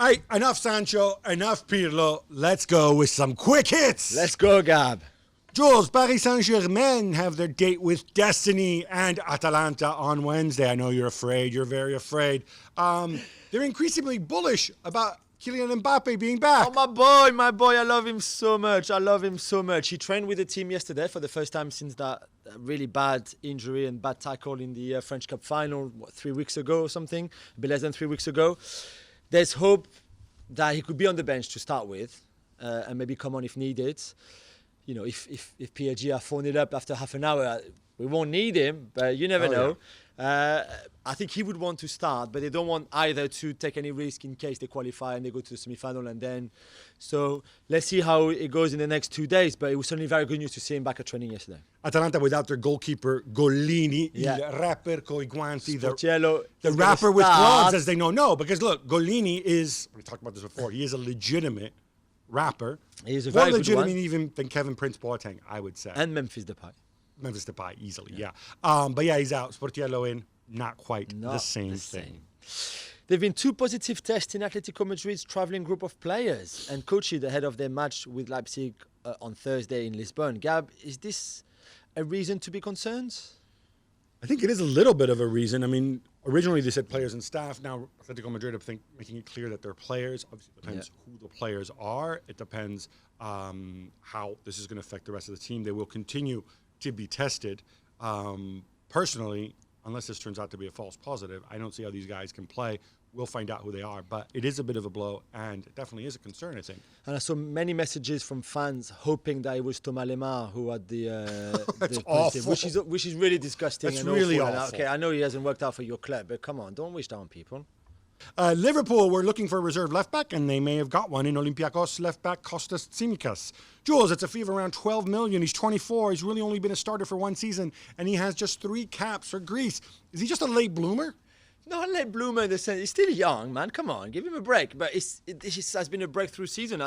Hey, enough Sancho, enough Pirlo. Let's go with some quick hits. Let's go, Gab. Jules, Paris Saint-Germain have their date with Destiny and Atalanta on Wednesday. I know you're afraid. You're very afraid. They're increasingly bullish about Kylian Mbappe being back. Oh, my boy. I love him so much. He trained with the team yesterday for the first time since that really bad injury and bad tackle in the French Cup final, 3 weeks ago or something, a bit less than 3 weeks ago. There's hope that he could be on the bench to start with and maybe come on if needed. You know, if PSG are 4-0 up after half an hour, we won't need him, but you never know. Yeah. I think he would want to start, but they don't want either to take any risk in case they qualify and they go to the semi-final and then. So let's see how it goes in the next 2 days, but it was certainly very good news to see him back at training yesterday. Atalanta without their goalkeeper, Gollini, il rapper coi guanti, the rapper with gloves, as they know. No, because look, Gollini is, we talked about this before, he is a legitimate rapper. He is a very more good one. legitimate even than Kevin Prince Boateng, I would say. And Memphis Depay. Memphis Depay, easily, yeah. But yeah, he's out. Sportiello in, not quite the same thing. There have been 2 positive tests in Atletico Madrid's travelling group of players and coaches ahead of their match with Leipzig on Thursday in Lisbon. Gab, is this a reason to be concerned? I think it is a little bit of a reason. I mean, originally they said players and staff. Now Atletico Madrid, I think, making it clear that they're players. Obviously, it depends who the players are. It depends how this is going to affect the rest of the team. They will continue to be tested. Personally, unless this turns out to be a false positive, I don't see how these guys can play. We'll find out who they are. But it is a bit of a blow, and it definitely is a concern, I think. And I saw many messages from fans hoping that it was Thomas Lemar who had the awful. Which is really disgusting. That's and really awful. awful. Okay, I know he hasn't worked out for your club, but come on, don't wish that on people. Liverpool were looking for a reserve left-back, and they may have got one in Olympiacos left-back Kostas Tsimikas. Jules, it's a fee of around 12 million. He's 24. He's really only been a starter for 1 season, and he has just 3 caps for Greece. Is he just a late bloomer? Not a late bloomer in the sense. He's still young, man. Come on, give him a break. But it has been a breakthrough season.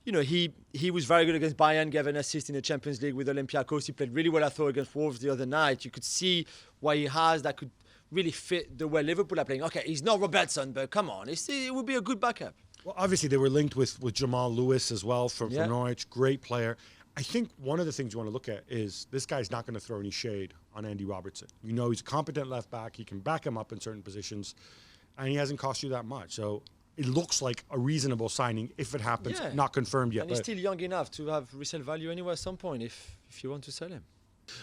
He was very good against Bayern, gave an assist in the Champions League with Olympiacos. He played really well, I thought, against Wolves the other night. You could see what he has that could really fit the way Liverpool are playing. Okay, he's not Robertson, but come on, it would be a good backup. Well, obviously, they were linked with Jamal Lewis as well from Norwich. Great player. I think one of the things you want to look at is this guy's not going to throw any shade on Andy Robertson. You know, he's a competent left back. He can back him up in certain positions, and he hasn't cost you that much. So it looks like a reasonable signing if it happens. Not confirmed yet. And he's still young enough to have resale value anyway at some point if you want to sell him.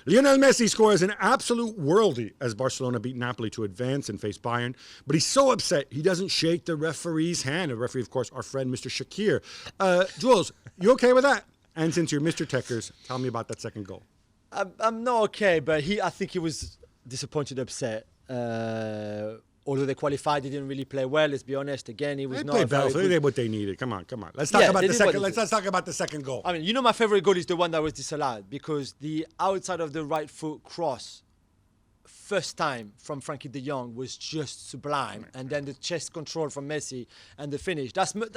Lionel Messi scores an absolute worldy as Barcelona beat Napoli to advance and face Bayern. But he's so upset he doesn't shake the referee's hand. The referee, of course, our friend Mr. Shakir. Jules, you okay with that? And since you're Mr. Techers, tell me about that second goal. I'm not okay, but I think he was disappointed, upset. Although they qualified, they didn't really play well. Let's be honest. Again, he was not a very good... They did what they needed. Come on. Let's talk about the second. Let's talk about the second goal. I mean, you know, my favorite goal is the one that was disallowed because the outside of the right foot cross, first time from Frankie De Jong, was just sublime, and then the chest control from Messi and the finish.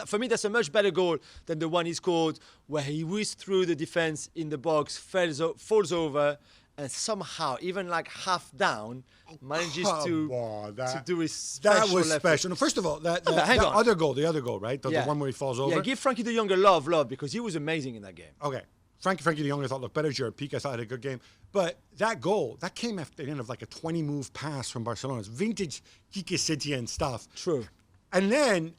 For me, that's a much better goal than the one he scored where he whizzed through the defense in the box, falls over. And somehow, even like half down, manages to do his special That was effort. special. No, first of all, the other goal, right? The one where he falls over. Yeah, give Frankie de Jong a love, because he was amazing in that game. Okay. Frankie de Jong, I thought, looked better. Jared Pique, I thought, had a good game. But that goal, that came after the end of like a 20-move pass from Barcelona. It's vintage Quique Setien stuff. True. And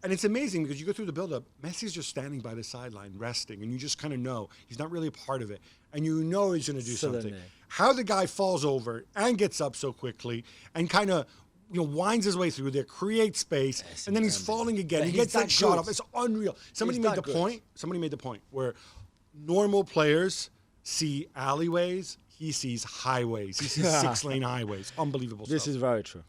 it's amazing because you go through the build-up, Messi's just standing by the sideline, resting, and you just kind of know he's not really a part of it. And you know he's going to do something. How the guy falls over and gets up so quickly and kind of winds his way through there, creates space, and then he's falling again. Yeah, he gets that shot off. It's unreal. Somebody made the point where normal players see alleyways, he sees highways. He sees 6-lane highways. Unbelievable stuff. This is very true.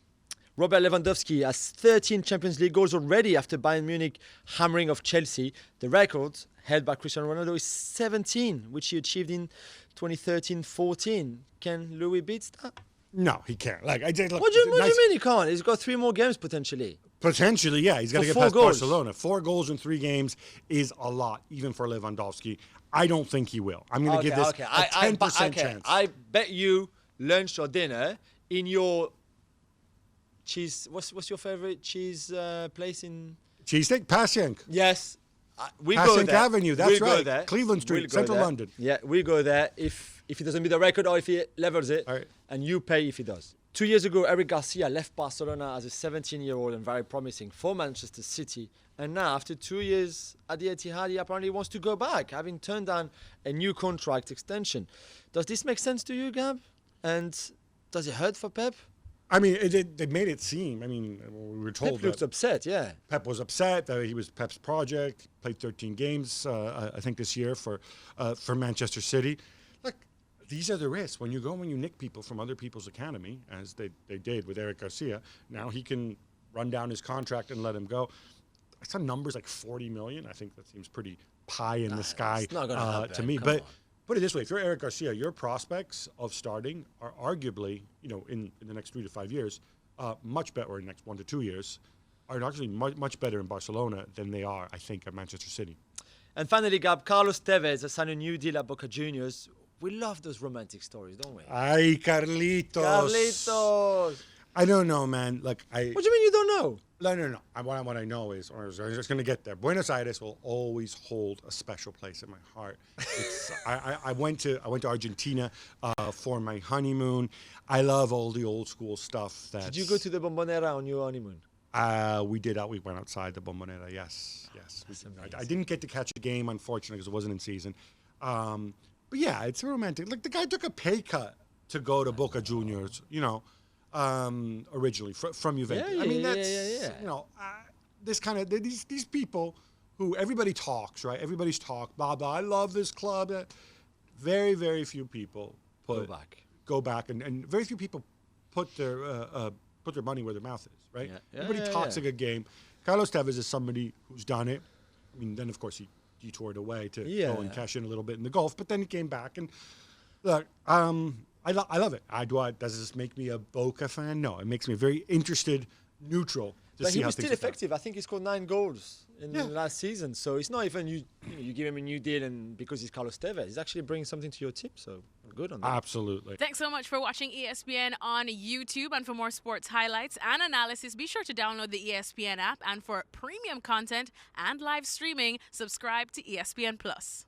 Robert Lewandowski has 13 Champions League goals already after Bayern Munich hammering off Chelsea. The record held by Cristiano Ronaldo is 17, which he achieved in 2013-14. Can Louis beat that? No, he can't. What do you mean he can't? He's got 3 more games potentially. Potentially, yeah. He's got to get past Barcelona. 4 goals in 3 games is a lot, even for Lewandowski. I don't think he will. I'm going to give this a 10% chance. I bet you lunch or dinner in your cheese. What's your favorite cheese place in? Cheesesteak, Passyunk. Yes. We go Passyunk there. Avenue, that's We'll go right. there. Cleveland Street, We'll go Central there. London. Yeah, we go there if he doesn't beat the record or if he levels it, All right. and you pay if he does. 2 years ago, Eric Garcia left Barcelona as a 17-year-old and very promising for Manchester City. And now, after 2 years at the Etihad, he apparently wants to go back, having turned down a new contract extension. Does this make sense to you, Gab? And does it hurt for Pep? I mean, they made it seem. I mean, we were told Pep looks upset, yeah. Pep was upset that he was Pep's project. Played 13 games, I think, this year for Manchester City. Look, these are the risks when you go and you nick people from other people's academy, as they did with Eric Garcia. Now he can run down his contract and let him go. I saw numbers like 40 million. I think that seems pretty pie in the sky it's not gonna happen. to me. Come But on. put it this way: if you're Eric Garcia, your prospects of starting are arguably, in the next 3 to 5 years, much better, or in the next 1 to 2 years, are actually much better in Barcelona than they are, I think, at Manchester City. And finally, Gab, Carlos Tevez has signed a new deal at Boca Juniors. We love those romantic stories, don't we? Ay, Carlitos. Carlitos! I don't know, man. Like What do you mean you don't know? No. What I know is, or I'm just going to get there. Buenos Aires will always hold a special place in my heart. It's, I went to Argentina for my honeymoon. I love all the old school stuff. Did you go to the Bombonera on your honeymoon? We did. We went outside the Bombonera. Yes. I didn't get to catch a game, unfortunately, because it wasn't in season. But yeah, it's romantic. Like, the guy took a pay cut to go to Boca Juniors. Originally from Juventus. Yeah, I mean, yeah, that's this kind of these people who everybody talks, right? Everybody's talk. Blah blah. I love this club. Very very few people go back, and very few people put their money where their mouth is, right? Everybody talks a good game. Carlos Tevez is somebody who's done it. I mean, then of course he detoured away to go and cash in a little bit in the Gulf, but then he came back and look. I love it. Does this make me a Boca fan? No, it makes me very interested, neutral. But he was still effective. I think he scored 9 goals in the last season. So it's not even you give him a new deal and because he's Carlos Tevez. He's actually bringing something to your team. So good on that. Absolutely. Thanks so much for watching ESPN on YouTube. And for more sports highlights and analysis, be sure to download the ESPN app. And for premium content and live streaming, subscribe to ESPN Plus.